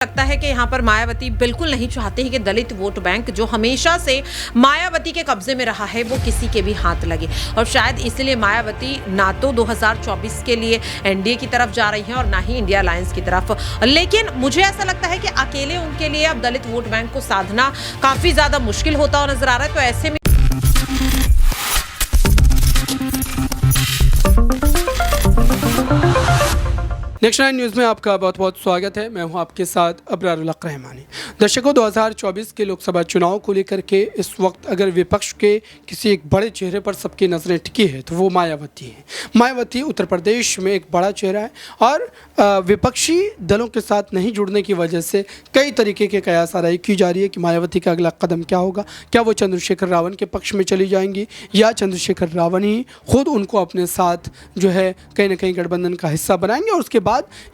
लगता है कि यहाँ पर मायावती बिल्कुल नहीं चाहते हैं कि दलित वोट बैंक जो हमेशा से मायावती के कब्जे में रहा है वो किसी के भी हाथ लगे। और शायद इसलिए मायावती ना तो 2024 के लिए एनडीए की तरफ जा रही हैं और ना ही इंडिया अलायंस की तरफ। लेकिन मुझे ऐसा लगता है कि अकेले उनके लिए अब दलित वोट बैंक को साधना काफी ज्यादा मुश्किल होता हुआ नजर आ रहा है। तो ऐसे में नेक्स्ट 9 न्यूज़ में आपका बहुत बहुत स्वागत है। मैं हूं आपके साथ अबरारुल हक रहमानी। दर्शकों, 2024 के लोकसभा चुनाव को लेकर के इस वक्त अगर विपक्ष के किसी एक बड़े चेहरे पर सबकी नज़रें टिकी है तो वो मायावती हैं। मायावती उत्तर प्रदेश में एक बड़ा चेहरा है और विपक्षी दलों के साथ नहीं जुड़ने की वजह से कई तरीके के कयास आराई की जा रही है कि मायावती का अगला कदम क्या होगा। क्या वो चंद्रशेखर रावण के पक्ष में चली जाएंगी या चंद्रशेखर रावण ही खुद उनको अपने साथ जो है कहीं ना कहीं गठबंधन का हिस्सा बनाएंगे, और उसके बाद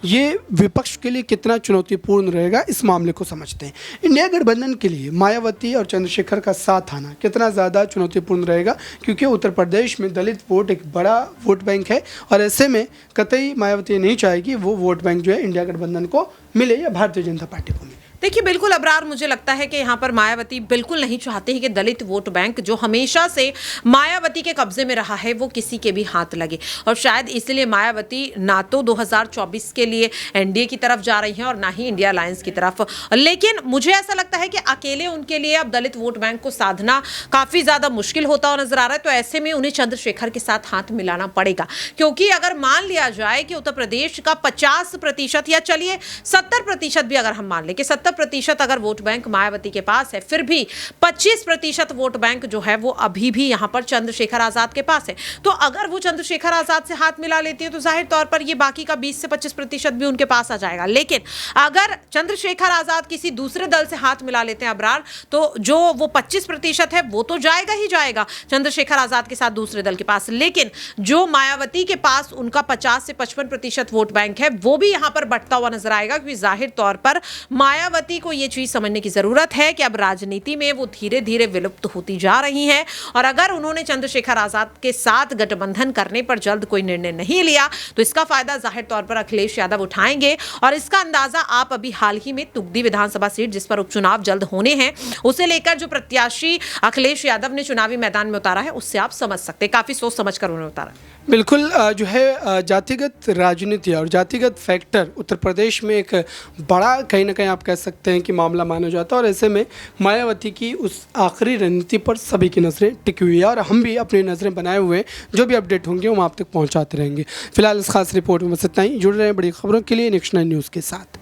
ये विपक्ष के लिए कितना चुनौतीपूर्ण रहेगा, इस मामले को समझते हैं। इंडिया गठबंधन के लिए मायावती और चंद्रशेखर का साथ आना कितना ज़्यादा चुनौतीपूर्ण रहेगा, क्योंकि उत्तर प्रदेश में दलित वोट एक बड़ा वोट बैंक है और ऐसे में कतई मायावती नहीं चाहेगी वो वोट बैंक जो है इंडिया गठबंधन को मिले या भारतीय जनता पार्टी को मिले। देखिए, बिल्कुल अबरार, मुझे लगता है कि यहाँ पर मायावती बिल्कुल नहीं चाहते हैं कि दलित वोट बैंक जो हमेशा से मायावती के कब्जे में रहा है वो किसी के भी हाथ लगे। और शायद इसलिए मायावती ना तो 2024 के लिए एनडीए की तरफ जा रही हैं और ना ही इंडिया अलायंस की तरफ। लेकिन मुझे ऐसा लगता है कि अकेले उनके लिए अब दलित वोट बैंक को साधना काफ़ी ज़्यादा मुश्किल होता हुआ नजर आ रहा है। तो ऐसे में उन्हें चंद्रशेखर के साथ हाथ मिलाना पड़ेगा, क्योंकि अगर मान लिया जाए कि उत्तर प्रदेश का 50% या चलिए 70% भी अगर हम मान लें कि 70% अगर वोट बैंक मायावती के पास है, फिर भी 25% वोट बैंक जो है वो अभी भी यहां पर चंद्रशेखर आजाद के पास है। तो अगर वो चंद्रशेखर आजाद से हाथ मिला लेती है तो जाहिर तौर पर ये बाकी का 20 से 25% भी उनके पास आ जाएगा। लेकिन अगर चंद्रशेखर आजाद किसी दूसरे दल से हाथ मिला लेते हैं अबरार, तो जो वो 25% है वो तो जाएगा ही जाएगा चंद्रशेखर आजाद के साथ दूसरे दल के पास। लेकिन जो मायावती के पास उनका 50 से 55% वोट बैंक है वो भी यहां पर बढ़ता हुआ नजर आएगा, क्योंकि जाहिर तौर पर मायावती को ये चीज समझने की जरूरत है कि अब राजनीति में वो धीरे धीरे विलुप्त होती जा रही हैं। और अगर उन्होंने चंद्रशेखर आजाद के साथ गठबंधन करने पर जल्द कोई निर्णय नहीं लिया तो इसका फायदा जाहिर तौर पर अखिलेश यादव उठाएंगे। और इसका अंदाजा आप अभी हाल ही में तुगदी विधानसभा सीट, जिस पर उपचुनाव जल्द होने हैं, उसे लेकर जो प्रत्याशी अखिलेश यादव ने चुनावी मैदान में उतारा है उससे आप समझ सकते हैं। काफी सोच समझ कर उन्होंने उतारा। बिल्कुल, जो है जातिगत राजनीति और जातिगत फैक्टर उत्तर प्रदेश में एक बड़ा कहीं ना कहीं आप कह सकते हैं कि मामला माना जाता है, और ऐसे में मायावती की उस आखिरी रणनीति पर सभी की नज़रें टिकी हुई है और हम भी अपनी नज़रें बनाए हुए जो भी अपडेट होंगे वो आप तक पहुंचाते रहेंगे। फिलहाल इस खास रिपोर्ट में बस इतना ही। जुड़ रहे हैं बड़ी खबरों के लिए नेक्स्ट 9 न्यूज़ के साथ।